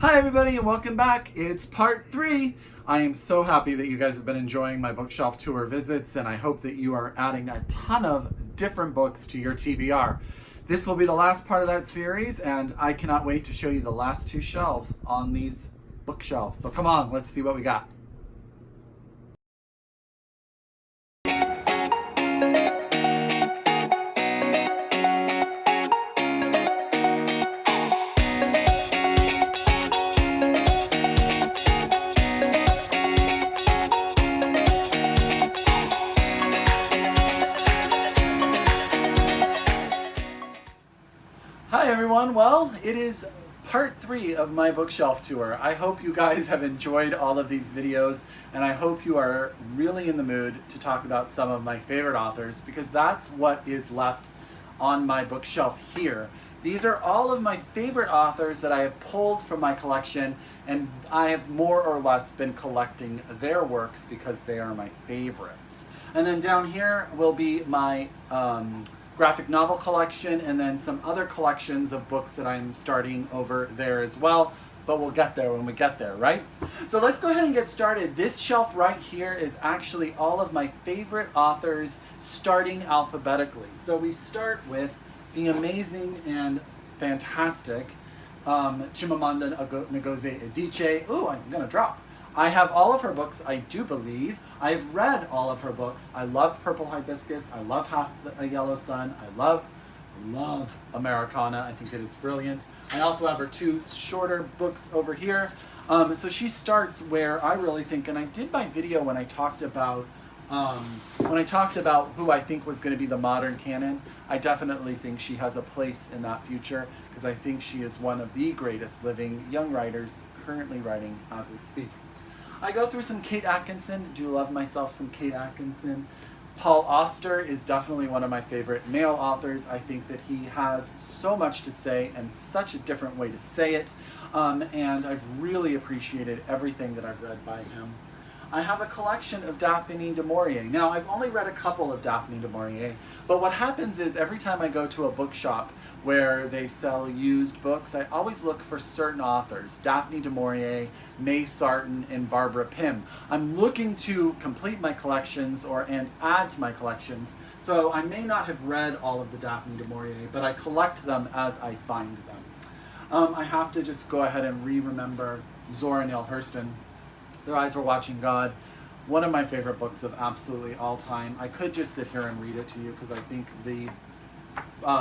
Hi everybody and welcome back. It's part 3. I am so happy that you guys have been enjoying my bookshelf tour visits, and I hope that you are adding a ton of different books to your TBR. This will be the last part of that series, and I cannot wait to show you the last 2 shelves on these bookshelves. So come on, let's see what we got. Hi everyone, well, it is part 3 of my bookshelf tour. I hope you guys have enjoyed all of these videos, and I hope you are really in the mood to talk about some of my favorite authors, because that's what is left on my bookshelf here. These are all of my favorite authors that I have pulled from my collection, and I have more or less been collecting their works because they are my favorites. And then down here will be my graphic novel collection, and then some other collections of books that I'm starting over there as well, but we'll get there when we get there, right? So let's go ahead and get started. This shelf right here is actually all of my favorite authors starting alphabetically. So we start with the amazing and fantastic Chimanda Ngozi Adiche. Ooh, I'm gonna drop. I have all of her books, I do believe. I've read all of her books. I love Purple Hibiscus. I love Half a Yellow Sun. I love Americanah. I think it is brilliant. I also have her 2 shorter books over here. So she starts where I really think, and I did my video when I talked about who I think was going to be the modern canon. I definitely think she has a place in that future, because I think she is one of the greatest living young writers currently writing as we speak. I go through some Kate Atkinson. Do love myself some Kate Atkinson. Paul Auster is definitely one of my favorite male authors. I think that he has so much to say and such a different way to say it. And I've really appreciated everything that I've read by him. I have a collection of Daphne du Maurier. Now, I've only read a couple of Daphne du Maurier, but what happens is every time I go to a bookshop where they sell used books, I always look for certain authors: Daphne du Maurier, May Sarton, and Barbara Pym. I'm looking to complete my collections and add to my collections, so I may not have read all of the Daphne du Maurier, but I collect them as I find them. I have to just go ahead and remember Zora, Neale, Hurston. Their Eyes Were Watching God. One of my favorite books of absolutely all time. I could just sit here and read it to you because I think the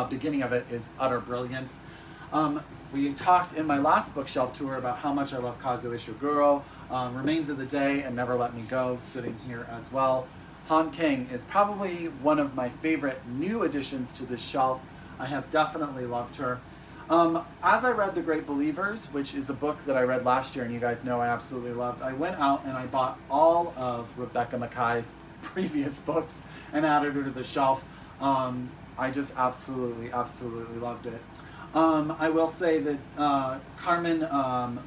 beginning of it is utter brilliance. We talked in my last bookshelf tour about how much I love Kazuo Ishiguro. Remains of the Day and Never Let Me Go, sitting here as well. Han Kang is probably one of my favorite new additions to this shelf. I have definitely loved her. As I read The Great Believers, which is a book that I read last year and you guys know I absolutely loved, I went out and I bought all of Rebecca Mackay's previous books and added her to the shelf. I just absolutely loved it. I will say that Carmen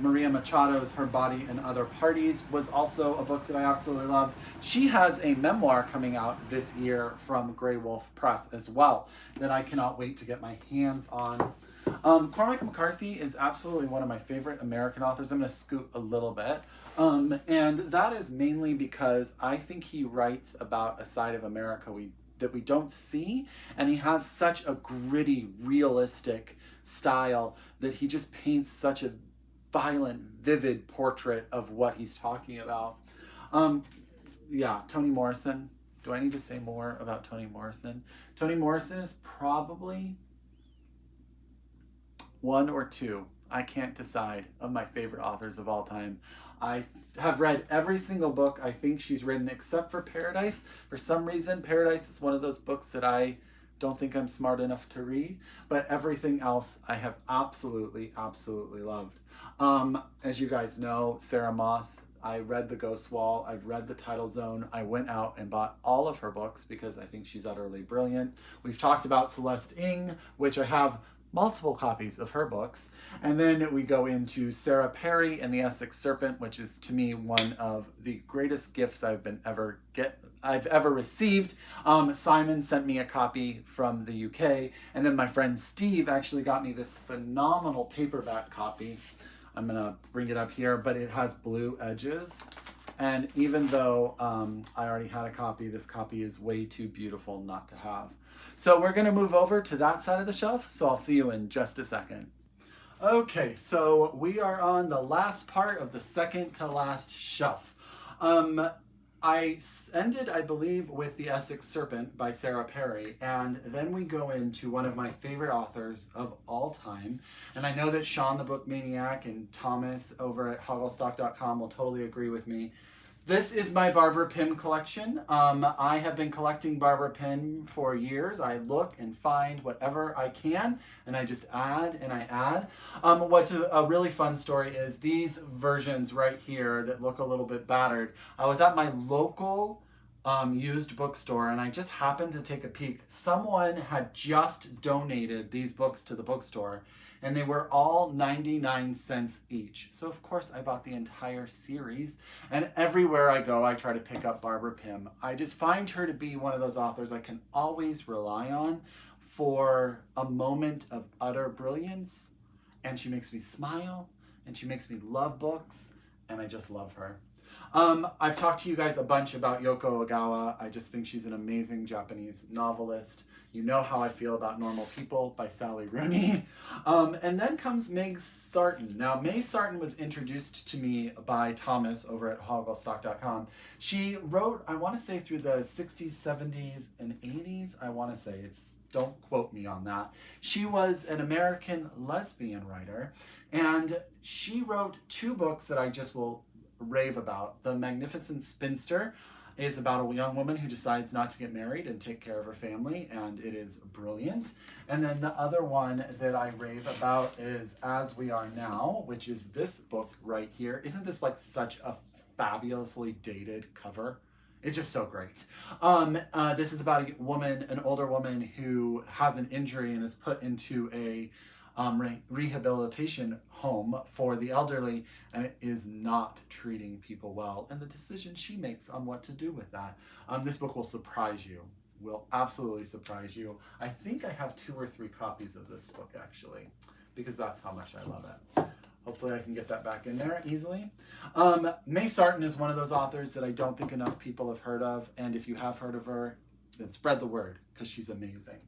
Maria Machado's Her Body and Other Parties was also a book that I absolutely loved. She has a memoir coming out this year from Grey Wolf Press as well that I cannot wait to get my hands on. Cormac McCarthy is absolutely one of my favorite American authors. I'm going to scoot a little bit. And that is mainly because I think he writes about a side of America that we don't see, and he has such a gritty, realistic style that he just paints such a violent, vivid portrait of what he's talking about. Yeah, Toni Morrison. Do I need to say more about Toni Morrison? Toni Morrison is probably 1 or 2, I can't decide, of my favorite authors of all time. I have read every single book I think she's written except for Paradise. For some reason, Paradise is one of those books that I don't think I'm smart enough to read, but everything else I have absolutely loved. As you guys know, Sarah Moss, I read The Ghost Wall, I've read The Tidal Zone. I went out and bought all of her books because I think she's utterly brilliant. We've talked about Celeste Ng, which I have multiple copies of her books. And then we go into Sarah Perry and the Essex Serpent, which is to me one of the greatest gifts I've ever received. Simon sent me a copy from the UK, and then my friend Steve actually got me this phenomenal paperback copy. I'm gonna bring it up here, but it has blue edges. And even though I already had a copy, this copy is way too beautiful not to have. So we're gonna move over to that side of the shelf, so I'll see you in just a second. Okay, so we are on the last part of the second to last shelf. I ended, I believe, with the Essex Serpent by Sarah Perry, and then we go into one of my favorite authors of all time. And I know that Sean the Book Maniac and Thomas over at hogglestock.com will totally agree with me. This is my Barbara Pym collection. I have been collecting Barbara Pym for years. I look and find whatever I can, and I just add and I add. What's a really fun story is these versions right here that look a little bit battered. I was at my local used bookstore, and I just happened to take a peek. Someone had just donated these books to the bookstore, and they were all 99 cents each. So of course I bought the entire series, and everywhere I go I try to pick up Barbara Pym. I just find her to be one of those authors I can always rely on for a moment of utter brilliance, and she makes me smile, and she makes me love books, and I just love her. I've talked to you guys a bunch about Yoko Ogawa. I just think she's an amazing Japanese novelist. You know how I feel about Normal People by Sally Rooney. And then comes Meg Sarton. Now, May Sarton was introduced to me by Thomas over at hogglestock.com. She wrote, I want to say through the 60s, 70s, and 80s. I want to say, don't quote me on that. She was an American lesbian writer, and she wrote 2 books that I just will rave about. The Magnificent Spinster is about a young woman who decides not to get married and take care of her family, and it is brilliant. And then the other one that I rave about is As We Are Now, which is this book right here. Isn't this like such a fabulously dated cover? It's just so great. This is about a woman, an older woman who has an injury and is put into a rehabilitation home for the elderly, and it is not treating people well, and the decision she makes on what to do with that. This book will surprise you, will absolutely surprise you. I think I have 2 or 3 copies of this book actually, because that's how much I love it. Hopefully I can get that back in there easily. May Sarton is one of those authors that I don't think enough people have heard of, and if you have heard of her, then spread the word, because she's amazing.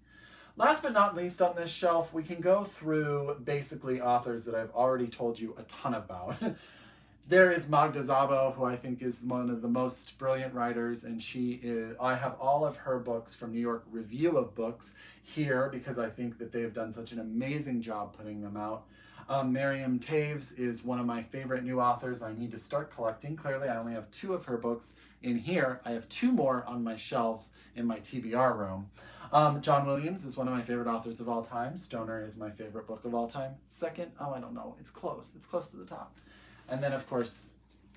Last but not least on this shelf, we can go through basically authors that I've already told you a ton about. There is Magda Szabo, who I think is one of the most brilliant writers, and I have all of her books from New York Review of Books here because I think that they have done such an amazing job putting them out. Miriam Taves is one of my favorite new authors I need to start collecting. Clearly, I only have 2 of her books in here. I have 2 more on my shelves in my TBR room. John Williams is one of my favorite authors of all time. Stoner is my favorite book of all time. Second, I don't know. It's close. It's close to the top. And then, of course,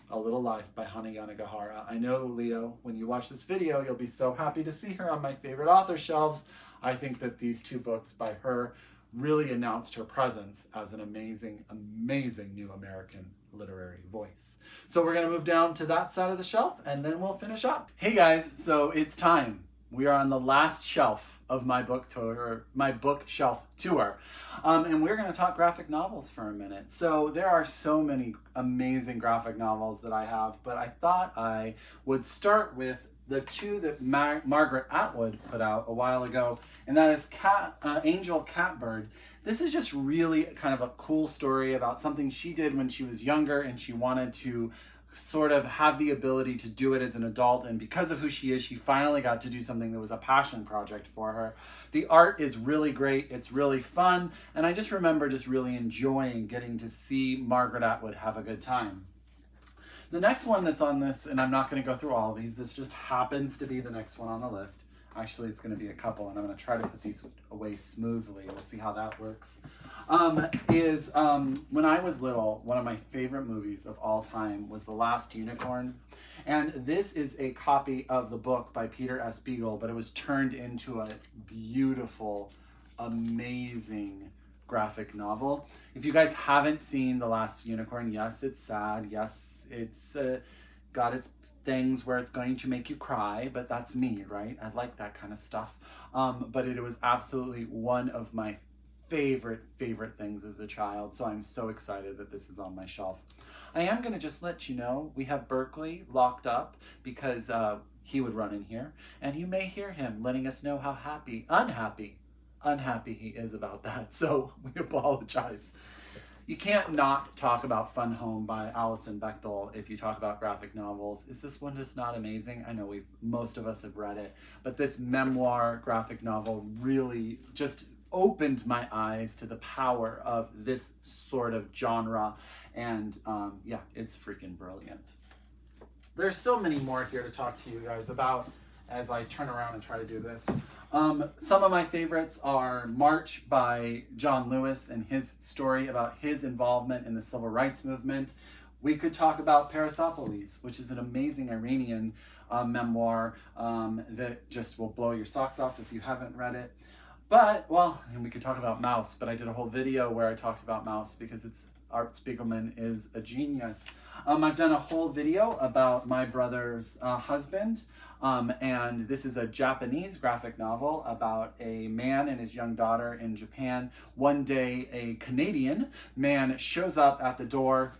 A Little Life by Hana Yanagihara. I know, Leo, when you watch this video, you'll be so happy to see her on my favorite author shelves. I think that these 2 books by her really announced her presence as an amazing, amazing new American literary voice. So we're going to move down to that side of the shelf, and then we'll finish up. Hey guys, so it's time. We are on the last shelf of my book tour, or my bookshelf tour, and we're going to talk graphic novels for a minute. So there are so many amazing graphic novels that I have, but I thought I would start with the 2 that Margaret Atwood put out a while ago, and that is Angel Catbird. This is just really kind of a cool story about something she did when she was younger, and she wanted to sort of have the ability to do it as an adult, and because of who she is, she finally got to do something that was a passion project for her. The art is really great, it's really fun, and I just remember just really enjoying getting to see Margaret Atwood have a good time. The next one that's on this, and I'm not going to go through all of these, this just happens to be the next one on the list. Actually, it's going to be a couple, and I'm going to try to put these away smoothly. We'll see how that works. When I was little, one of my favorite movies of all time was The Last Unicorn. And this is a copy of the book by Peter S. Beagle, but it was turned into a beautiful, amazing graphic novel. If you guys haven't seen The Last Unicorn, yes, it's sad. Yes, it's got its things where it's going to make you cry, but that's me, right? I like that kind of stuff. But it was absolutely one of my favorite things as a child, so I'm so excited that this is on my shelf. I am going to just let you know, we have Berkeley locked up because he would run in here, and you may hear him letting us know how unhappy he is about that, so we apologize. You can't not talk about Fun Home by Alison Bechdel if you talk about graphic novels. Is this one just not amazing? I know most of us have read it, but this memoir graphic novel really just opened my eyes to the power of this sort of genre, and yeah, it's freaking brilliant. There's so many more here to talk to you guys about as I turn around and try to do this. Some of my favorites are March by John Lewis and his story about his involvement in the civil rights movement. We could talk about Persepolis, which is an amazing Iranian memoir that just will blow your socks off if you haven't read it. But, well, and we could talk about Maus, but I did a whole video where I talked about Maus because Art Spiegelman is a genius. I've done a whole video about my brother's husband, and this is a Japanese graphic novel about a man and his young daughter in Japan. One day, a Canadian man shows up at the door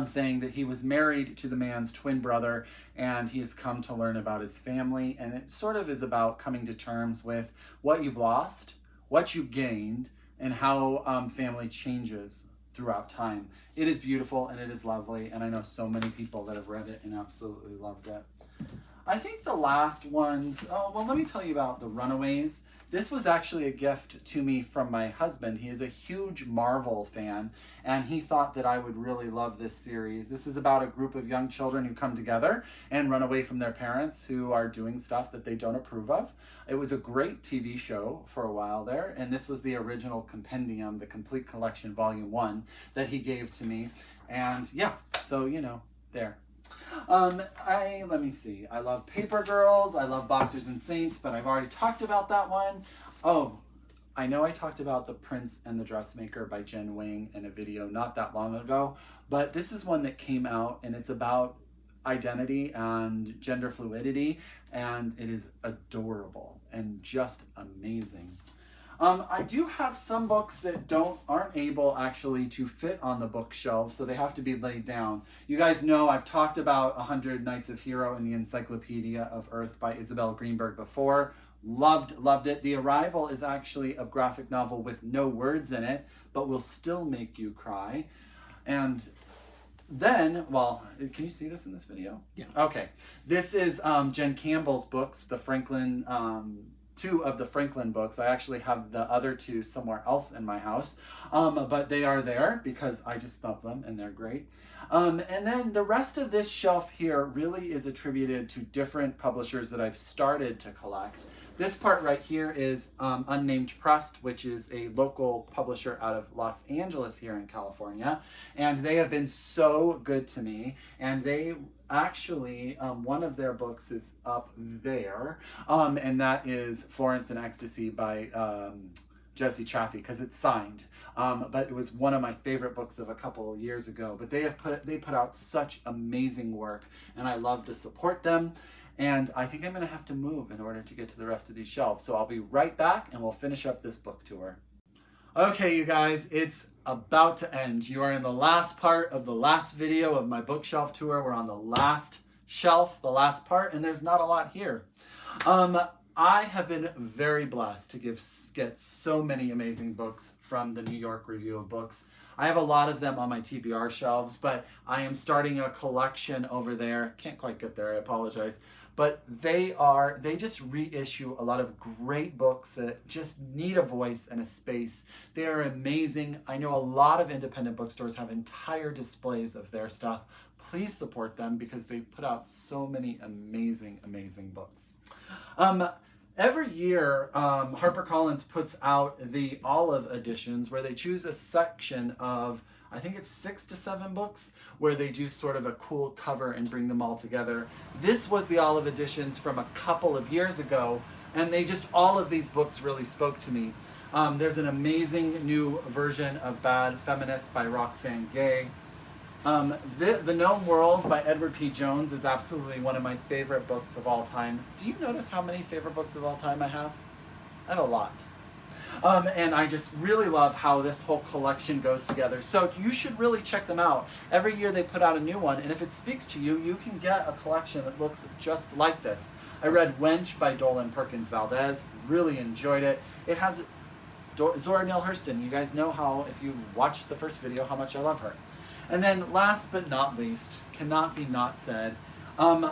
saying that he was married to the man's twin brother, and he has come to learn about his family, and it sort of is about coming to terms with what you've lost, what you gained, and how family changes throughout time. It is beautiful and it is lovely, and I know so many people that have read it and absolutely loved it. I think the last ones, oh, well, let me tell you about The Runaways. This was actually a gift to me from my husband. He is a huge Marvel fan, and he thought that I would really love this series. This is about a group of young children who come together and run away from their parents who are doing stuff that they don't approve of. It was a great TV show for a while there, and this was the original compendium, the complete collection, volume 1, that he gave to me. And yeah, so, you know, there. Let me see. I love Paper Girls. I love Boxers and Saints, but I've already talked about that one. Oh, I know I talked about The Prince and the Dressmaker by Jen Wang in a video not that long ago, but this is one that came out, and it's about identity and gender fluidity, and it is adorable and just amazing. I do have some books that aren't able actually to fit on the bookshelf, so they have to be laid down. You guys know I've talked about 100 Nights of Hero in the Encyclopedia of Earth by Isabel Greenberg before. Loved it. The Arrival is actually a graphic novel with no words in it, but will still make you cry. And then, well, can you see this in this video? Yeah. Okay. This is Jen Campbell's books, the Franklin... 2 of the Franklin books. I actually have the other 2 somewhere else in my house, but they are there because I just love them and they're great. And then the rest of this shelf here really is attributed to different publishers that I've started to collect. This part right here is Unnamed Press, which is a local publisher out of Los Angeles here in California, and they have been so good to me, and they actually, one of their books is up there, and that is Florence and Ecstasy by Jesse Chaffee, because it's signed. But it was one of my favorite books of a couple of years ago. But they put out such amazing work, and I love to support them. And I think I'm going to have to move in order to get to the rest of these shelves. So I'll be right back, and we'll finish up this book tour. Okay, you guys, it's about to end. You are in the last part of the last video of my bookshelf tour. We're on the last shelf, the last part, and there's not a lot here. I have been very blessed to get so many amazing books from the New York Review of Books. I have a lot of them on my TBR shelves, but I am starting a collection over there. Can't quite get there, I apologize. But they just reissue a lot of great books that just need a voice and a space. They are amazing. I know a lot of independent bookstores have entire displays of their stuff. Please support them because they put out so many amazing, amazing books. Every year, HarperCollins puts out the Olive editions where they choose a section of, I think it's 6 to 7 books, where they do sort of a cool cover and bring them all together. This was the Olive editions from a couple of years ago, and all of these books really spoke to me. There's an amazing new version of Bad Feminists by Roxane Gay. The Gnome World by Edward P. Jones is absolutely one of my favorite books of all time. Do you notice how many favorite books of all time I have? I have a lot. And I just really love how this whole collection goes together. So you should really check them out. Every year they put out a new one, and if it speaks to you, you can get a collection that looks just like this. I read Wench by Dolan Perkins-Valdez, really enjoyed it. It has Zora Neale Hurston. You guys know how, if you watched the first video, how much I love her. And then last but not least, cannot be not said,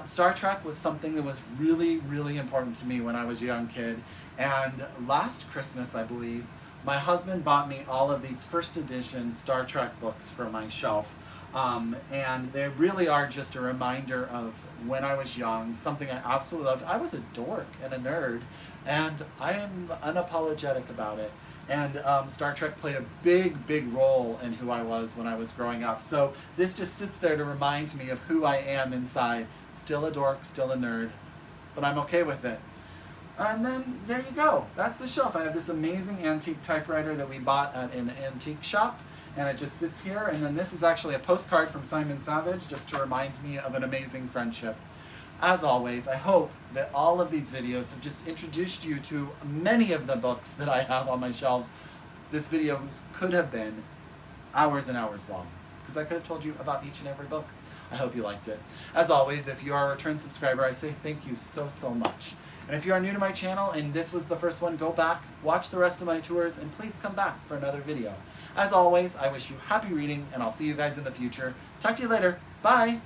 Star Trek was something that was really, really important to me when I was a young kid. And last Christmas, I believe, my husband bought me all of these first edition Star Trek books for my shelf. And they really are just a reminder of when I was young, something I absolutely loved. I was a dork and a nerd, and I am unapologetic about it. And Star Trek played a big, big role in who I was when I was growing up. So this just sits there to remind me of who I am inside. Still a dork, still a nerd, but I'm okay with it. And then there you go. That's the shelf. I have this amazing antique typewriter that we bought at an antique shop, and it just sits here. And then this is actually a postcard from Simon Savage, just to remind me of an amazing friendship. As always, I hope that all of these videos have just introduced you to many of the books that I have on my shelves. This video could have been hours and hours long, because I could have told you about each and every book. I hope you liked it. As always, if you are a return subscriber, I say thank you so, so much. And if you are new to my channel and this was the first one, go back, watch the rest of my tours, and please come back for another video. As always, I wish you happy reading, and I'll see you guys in the future. Talk to you later. Bye!